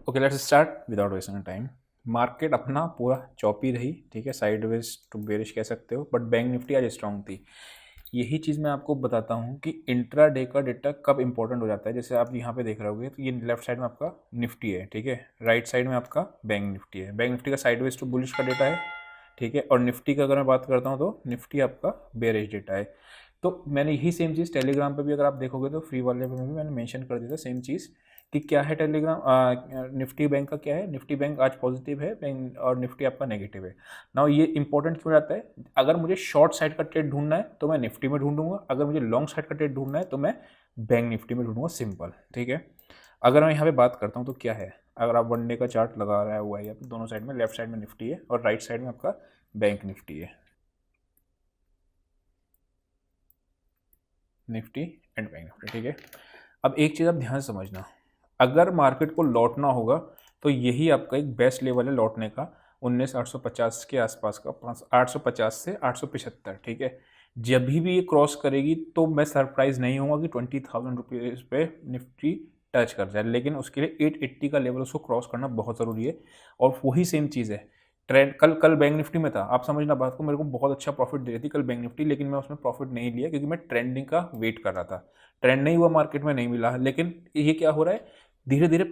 Okay, let's start without wasting time. Market अपना पूरा चौपी रही, ठीक है, साइडवेज टू बेरिश कह सकते हो, बट बैंक निफ्टी आज स्ट्रांग थी। यही चीज़ मैं आपको बताता हूँ कि इंट्रा डे का डेटा कब इंपॉर्टेंट हो जाता है। जैसे आप यहाँ पे देख रहे होगे तो ये लेफ्ट साइड में आपका निफ्टी है, ठीक है, राइट साइड में आपका बैंक निफ्टी है। बैंक निफ्टी का साइडवेज टू बुलिश का डेटा है, ठीक है, और निफ्टी का अगर मैं बात करता हूँ तो निफ्टी आपका बेरिश डेटा है। तो मैंने यही सेम चीज़ टेलीग्राम पे भी अगर आप देखोगे तो फ्री वाले पे भी मैंने मेंशन कर दिया था सेम चीज़ कि क्या है टेलीग्राम निफ्टी बैंक का क्या है। निफ्टी बैंक आज पॉजिटिव है, बैंक और निफ्टी आपका नेगेटिव है। नाउ ये इंपॉर्टेंट क्यों रहता है, अगर मुझे शॉर्ट साइड का ट्रेड ढूंढना है तो मैं निफ्टी में ढूंढूंगा, अगर मुझे लॉन्ग साइड का ट्रेड ढूंढना है तो मैं बैंक निफ्टी में ढूंढूंगा, सिंपल, ठीक है। अगर मैं यहाँ पे बात करता हूँ तो क्या है, अगर आप वन डे का चार्ट लगा रहा हुआ है या दोनों साइड में, लेफ्ट साइड में निफ्टी है और राइट साइड में आपका बैंक निफ्टी है, निफ्टी एंड बैंक निफ्टी, ठीक है। अब एक चीज़ आप ध्यान से समझना, अगर मार्केट को लौटना होगा तो यही आपका एक बेस्ट लेवल है लौटने का, 19,850 के आसपास का, 850 से 875, ठीक है। जब भी ये क्रॉस करेगी तो मैं सरप्राइज नहीं होगा कि 20,000 रुपीज़ पे निफ्टी टच कर जाए, लेकिन उसके लिए 880 का लेवल उसको क्रॉस करना बहुत ज़रूरी है। और वही सेम चीज़ है, ट्रेंड कल कल बैंक निफ्टी में था, आप समझना बात को, मेरे को बहुत अच्छा प्रॉफिट दे रही थी कल बैंक निफ्टी, लेकिन मैं उसमें प्रॉफिट नहीं लिया क्योंकि मैं ट्रेंडिंग का वेट कर रहा था। ट्रेंड नहीं हुआ, मार्केट में नहीं मिला, लेकिन ये क्या हो रहा है, धीरे धीरे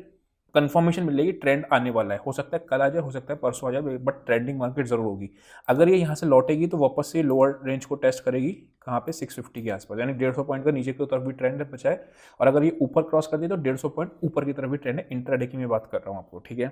कंफर्मेशन मिल जाएगी, ट्रेंड आने वाला है, हो सकता है कल आ जाए, हो सकता है परसों आ जाए, बट ट्रेंडिंग मार्केट जरूर होगी। अगर ये यहाँ से लौटेगी तो वापस से लोअर रेंज को टेस्ट करेगी, कहाँ पे, 650 के आसपास, यानी 150 पॉइंट का नीचे की तरफ भी ट्रेंड है बचा है। और अगर ये ऊपर क्रॉस कर दिए तो 150 पॉइंट ऊपर की तरफ भी ट्रेंड है, इंट्राडे की मैं बात कर रहा हूँ आपको, ठीक है।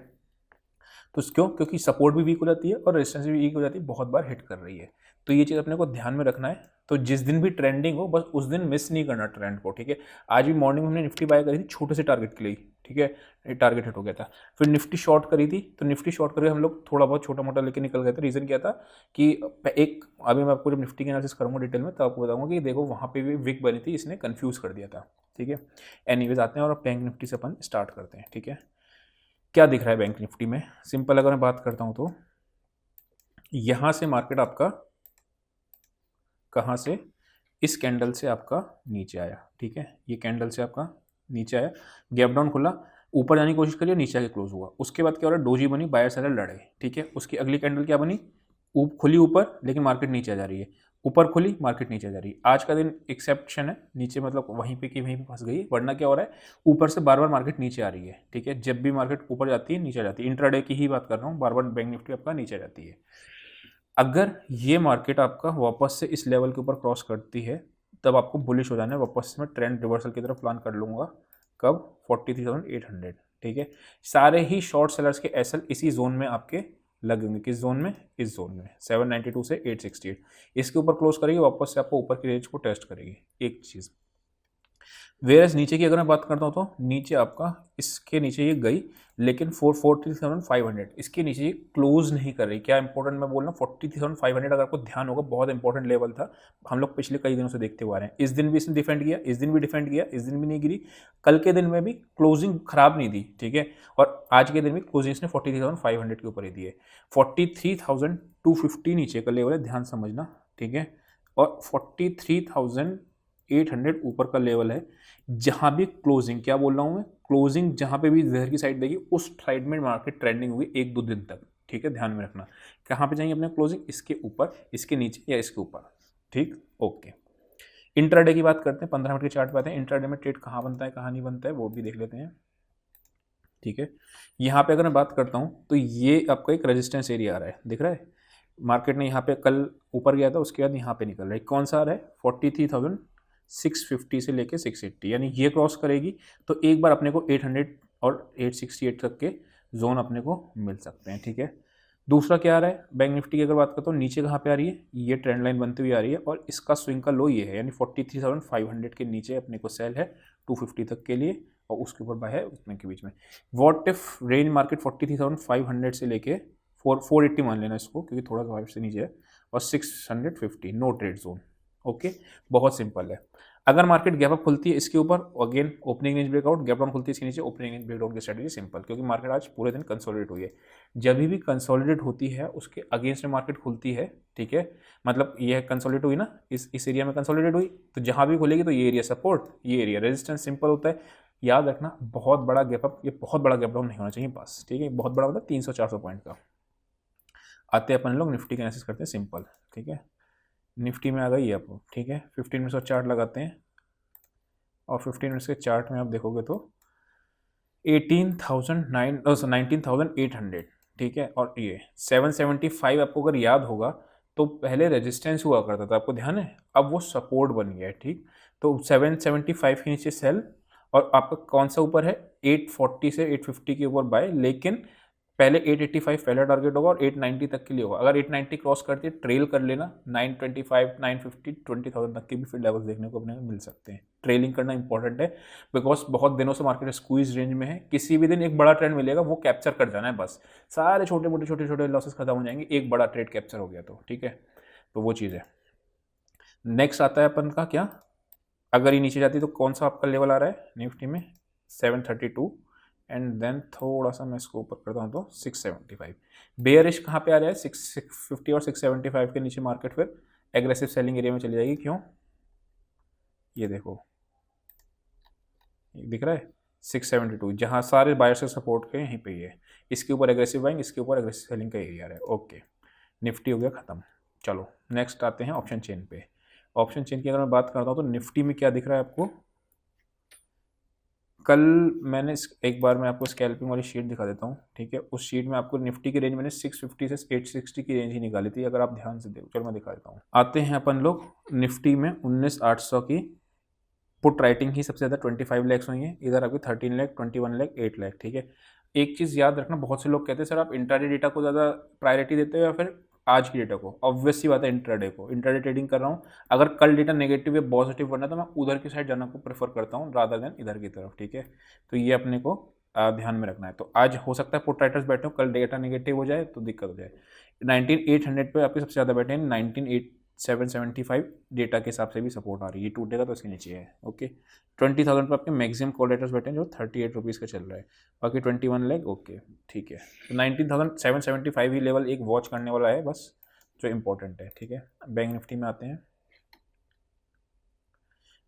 तो क्यों, क्योंकि सपोर्ट भी वीक हो जाती है और रेजिस्टेंस भी वीक हो जाती है, बहुत बार हिट कर रही है। तो ये चीज़ अपने को ध्यान में रखना है। तो जिस दिन भी ट्रेंडिंग हो बस उस दिन मिस नहीं करना ट्रेंड को, ठीक है। आज भी मॉर्निंग में हमने निफ्टी बाय करी थी छोटे से टारगेट के लिए, ठीक है, टारगेट हिट हो गया था। फिर निफ्टी शॉर्ट करी थी, तो निफ्टी शॉर्ट करके हम लोग थोड़ा बहुत छोटा मोटा लेके निकल गए थे। रीज़न क्या था कि एक, अभी मैं आपको जब निफ्टी की एनालिसिस करूँगा डिटेल में तो आपको बताऊंगा कि देखो वहाँ पे भी विक बनी थी, इसने कन्फ्यूज़ कर दिया था, ठीक है। एनीवेज आते हैं और बैंक निफ्टी से अपन स्टार्ट करते हैं, ठीक है। क्या दिख रहा है बैंक निफ्टी में, सिंपल अगर मैं बात करता हूं तो यहां से मार्केट आपका कहां से, इस कैंडल से आपका नीचे आया, ठीक है, ये कैंडल से आपका नीचे आया, गैप डाउन खुला, ऊपर जाने की कोशिश करिए, नीचे आके क्लोज हुआ। उसके बाद क्या हो रहा है, डोजी बनी, बायर सेलर लड़े, ठीक है। उसकी अगली कैंडल क्या बनी, खुली ऊपर लेकिन मार्केट नीचे आ जा रही है, ऊपर खुली मार्केट नीचे आ जा रही है। आज का दिन एक्सेप्शन है, नीचे मतलब वहीं पे की वहीं पे फंस गई, वरना क्या हो रहा है, ऊपर से बार बार मार्केट नीचे आ रही है, ठीक है। जब भी मार्केट ऊपर जाती है नीचे आ जाती है, इंट्राडे की ही बात कर रहा हूँ, बार बार बैंक निफ्टी आपका नीचे आ जाती है। अगर ये मार्केट आपका वापस से इस लेवल के ऊपर क्रॉस करती है तब आपको बुलिश हो जाना है, वापस से मैं ट्रेंड रिवर्सल की तरफ प्लान कर लूँगा, कब, 43,800, ठीक है। सारे ही शॉर्ट सेलर्स के एसएल इसी जोन में आपके लगेंगे, किस जोन में, इस जोन में 792 से 868, इसके ऊपर क्लोज करेगी, वापस से आपको ऊपर की रेंज को टेस्ट करेगी, एक चीज़। वेरस नीचे की अगर मैं बात करता हूँ तो नीचे आपका, इसके नीचे ये गई, लेकिन 447,500 इसके नीचे ये क्लोज नहीं कर रही। क्या इंपॉर्टेंट मैं बोल रहा हूँ, 43,500 अगर आपको ध्यान होगा बहुत इंपॉर्टेंट लेवल था, हम लोग पिछले कई दिनों से देखते हुए आ रहे हैं। इस दिन भी इसने डिफेंड किया, इस दिन भी डिफेंड किया, इस दिन भी नहीं गिरी, कल के दिन में भी क्लोजिंग खराब नहीं दी, ठीक है। और आज के दिन में क्लोजिंग इसने 43,500 के ऊपर ही दी है। 43,250 नीचे का लेवल है, ध्यान समझना, ठीक है। और 43,800 ऊपर का लेवल है। जहां भी क्लोजिंग, क्या बोल रहा हूं मैं, क्लोजिंग जहां पे भी जहर की साइड देगी उस साइड में मार्केट ट्रेंडिंग होगी 1-2 दिन तक, ठीक है, ध्यान में रखना। कहां पे जाएंगे अपने क्लोजिंग, इसके ऊपर, इसके नीचे या इसके ऊपर, ठीक, ओके। इंट्राडे की बात करते हैं, 15 मिनट के चार्ट पे आते हैं। इंट्राडे में ट्रेड कहाँ बनता है कहाँ नहीं बनता है वो भी देख लेते हैं, ठीक है। यहाँ पे अगर मैं बात करता हूँ तो ये आपका एक रेजिस्टेंस एरिया आ रहा है, दिख रहा है। मार्केट ने यहाँ पे कल ऊपर गया था, उसके बाद यहाँ पे निकल रहा है, कौन सा आ रहा है, 43,650 से लेके 680, यानी ये क्रॉस करेगी तो एक बार अपने को 800 और 868 तक के जोन अपने को मिल सकते हैं, ठीक है। दूसरा क्या आ रहा है, बैंक निफ्टी की अगर बात करता हूँ, नीचे कहाँ पे आ रही है, ये ट्रेंड लाइन बनती हुई आ रही है और इसका स्विंग का लो ये है, यानी 43,500 के नीचे अपने को सेल है 250 तक के लिए, और उसके ऊपर बाय है उतने के बीच में। वॉट इफ रेंज मार्केट 43,500 से लेके 480 मान लेना इसको, क्योंकि थोड़ा सा 5 से नीचे है, और 650, नो ट्रेड जोन, ओके। बहुत सिंपल है। अगर मार्केट गैप अप खुलती है इसके ऊपर, again opening range breakout, gap down खुलती है इसके नीचे, ओपनिंग रेंज ब्रेकआउट की स्ट्रेटजी सिंपल, क्योंकि मार्केट आज पूरे दिन कंसोलिडेट हुई है। जब भी कंसोलिडेट होती है उसके अगेंस्ट में मार्केट खुलती है, ठीक है, मतलब ये कंसोलिडेट हुई ना, इस एरिया में कंसोलिडेट हुई, तो जहां भी खुलेगी तो ये एरिया सपोर्ट, ये एरिया रेजिस्टेंस, सिंपल होता है। याद रखना बहुत बड़ा गैप अप, ये बहुत बड़ा गैप डाउन नहीं होना चाहिए बस, ठीक है। बहुत बड़ा मतलब 300-400 पॉइंट का। आते हैं अपन लोग निफ्टी का एनालिसिस करते हैं सिंपल, ठीक है। निफ्टी में आ गई है आप, ठीक है। 15 मिनट्स का चार्ट लगाते हैं और 15 मिनट्स के चार्ट में आप देखोगे तो 19,800, ठीक है। और ये 775 आपको अगर याद होगा तो पहले रेजिस्टेंस हुआ करता था, आपको ध्यान है, अब वो सपोर्ट बन गया है, ठीक। तो 775 के नीचे सेल और आपका कौन सा ऊपर है, 840 से 850 के ऊपर बाय, लेकिन पहले 885 पहला टारगेट होगा और 890 तक के लिए होगा। अगर 890 क्रॉस करती है ट्रेल कर लेना, 925, 950, 20,000 तक के भी फिर लेवल्स देखने को अपने को मिल सकते हैं। ट्रेलिंग करना इंपॉर्टेंट है बिकॉज बहुत दिनों से मार्केट स्क्वीज रेंज में है, किसी भी दिन एक बड़ा ट्रेंड मिलेगा, वो कैप्चर कर जाना है बस, सारे छोटे छोटे लॉसेस खत्म हो जाएंगे, एक बड़ा ट्रेड कैप्चर हो गया तो, ठीक है। तो वो चीज़ है। नेक्स्ट आता है अपन का क्या, अगर ये नीचे जाती है तो कौन सा आपका लेवल आ रहा है निफ्टी में, 732 एंड देन थोड़ा सा मैं इसको ऊपर करता हूँ तो 675। बेयरिश कहाँ पे आ रहा है, 650 और 675 के नीचे मार्केट फिर एग्रेसिव सेलिंग एरिया में चली जाएगी। क्यों, ये देखो दिख रहा है 672, जहाँ सारे बायर्स से सपोर्ट के यहीं पे ही है, इसके ऊपर एग्रेसिव बाइंग, इसके ऊपर एग्रेसिव सेलिंग का एरिया है। ओके, निफ्टी हो गया खत्म। चलो नेक्स्ट आते हैं ऑप्शन चेन पे। ऑप्शन चेन की अगर मैं बात करता हूँ तो निफ्टी में क्या दिख रहा है आपको, कल मैंने एक बार मैं आपको स्कैल्पिंग वाली शीट दिखा देता हूँ, ठीक है। उस शीट में आपको निफ्टी की रेंज मैंने 650 से 860 की रेंज ही निकाली थी, अगर आप ध्यान से देखो। चलो मैं दिखा देता हूँ। आते हैं अपन लोग निफ्टी में 19,800 की पुट राइटिंग ही सबसे ज़्यादा 25 लैक्स हुई है, इधर आपकी 13 लाख, 21 लाख, 8 लाख, ठीक है। एक चीज़ याद रखना, बहुत से लोग कहते हैं सर आप इंट्राडे डेटा को ज़्यादा प्रायोरिटी देते हो या फिर आज की डेटा को। ऑब्वियस सी बात है इंट्राडे को, इंट्राडे ट्रेडिंग कर रहा हूँ, अगर कल डेटा नेगेटिव या पॉजिटिव बनना तो मैं उधर की साइड जाना को प्रेफर करता हूँ रादर देन इधर की तरफ, ठीक है। तो ये अपने को ध्यान में रखना है। तो आज हो सकता है पुट राइटर्स बैठे हो, कल डेटा नेगेटिव हो जाए तो दिक्कत हो जाए। 19,800 पे आपके सबसे ज़्यादा बैठे हैं, 19,775 डेटा के हिसाब से भी सपोर्ट आ रही है, ये टूटेगा तो इसके नीचे है। ओके, 20,000 पर आपके मैक्सिमम कॉल राइटर्स बैठे हैं जो 38 रुपीज़ का चल रहा है, बाकी 21 लाख। ओके ठीक है, तो 19,775 ही लेवल एक वॉच करने वाला है बस, जो इंपॉर्टेंट है, ठीक है। बैंक निफ्टी में आते हैं।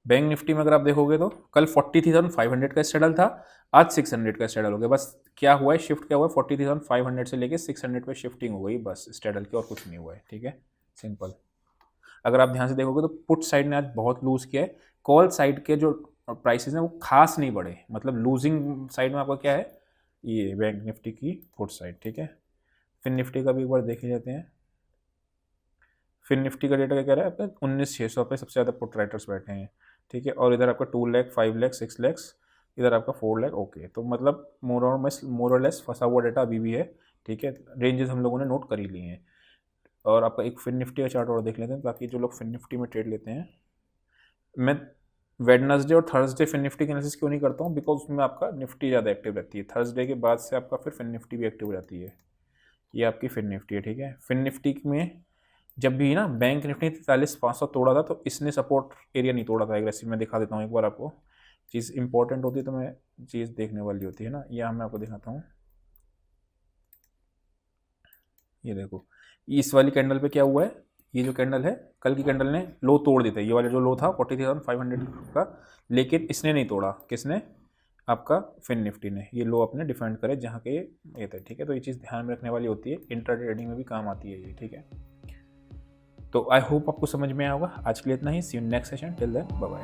बैंक निफ्टी में अगर आप देखोगे तो कल 43,500 का स्ट्रेडल था, आज 600 का स्ट्रेडल हो गया। बस क्या हुआ है, शिफ्ट क्या हुआ है, 43,500 से लेके 600 पे शिफ्टिंग हो गई बस स्ट्रेडल की, और कुछ नहीं हुआ है, ठीक है, सिंपल। अगर आप ध्यान से देखोगे तो पुट साइड ने आज बहुत लूज किया है, कॉल साइड के जो प्राइसेस हैं वो खास नहीं बढ़े, मतलब लूजिंग साइड में आपका क्या है, ये बैंक निफ्टी की पुट साइड, ठीक है। फिर निफ्टी का भी एक बार देख लेते हैं। फिर निफ्टी का डेटा क्या कह रहा है, आपका 19,600 पे सबसे ज़्यादा पुट राइटर्स बैठे हैं, ठीक है। और इधर आपका 2 लाख, 5 लाख, 6 लाख, इधर आपका 4 लाख। ओके, तो मतलब मोर और लेस फंसा हुआ डेटा अभी भी है, ठीक है। रेंजेस हम लोगों ने नोट कर ही लिए हैं। और आपका एक फिन निफ्टी का चार्ट और देख लेते हैं, ताकि जो लोग फिन निफ्टी में ट्रेड लेते हैं, मैं वेडनेसडे और थर्सडे फिन निफ्टी का एनालिसिस क्यों नहीं करता हूँ, बिकॉज उसमें आपका निफ्टी ज़्यादा एक्टिव रहती है, थर्सडे के बाद से आपका फिर फिन निफ्टी भी एक्टिव रहती है। ये आपकी फिन निफ्टी है, ठीक है। फिन निफ्टी में जब भी ना बैंक निफ्टी 43,500 तोड़ा था तो इसने सपोर्ट एरिया नहीं तोड़ा था एग्रेसिव। मैं दिखा देता हूँ एक बार आपको, चीज़ इंपॉर्टेंट होती है तो मैं चीज़ देखने वाली होती है ना, यह मैं आपको दिखाता हूँ। ये देखो, इस वाली कैंडल पे क्या हुआ है, ये जो कैंडल है कल की कैंडल ने लो तोड़ दी थी, ये वाला जो लो था 40,500 का, लेकिन इसने नहीं तोड़ा, किसने, आपका फिन निफ्टी ने। ये लो अपने डिफेंड करे जहाँ के ये थे, ठीक है। तो ये चीज़ ध्यान में रखने वाली होती है, इंट्राडे ट्रेडिंग में भी काम आती है ये, ठीक है। तो आई होप आपको समझ में आया होगा। आज के लिए इतना ही, see you next session, till then bye bye.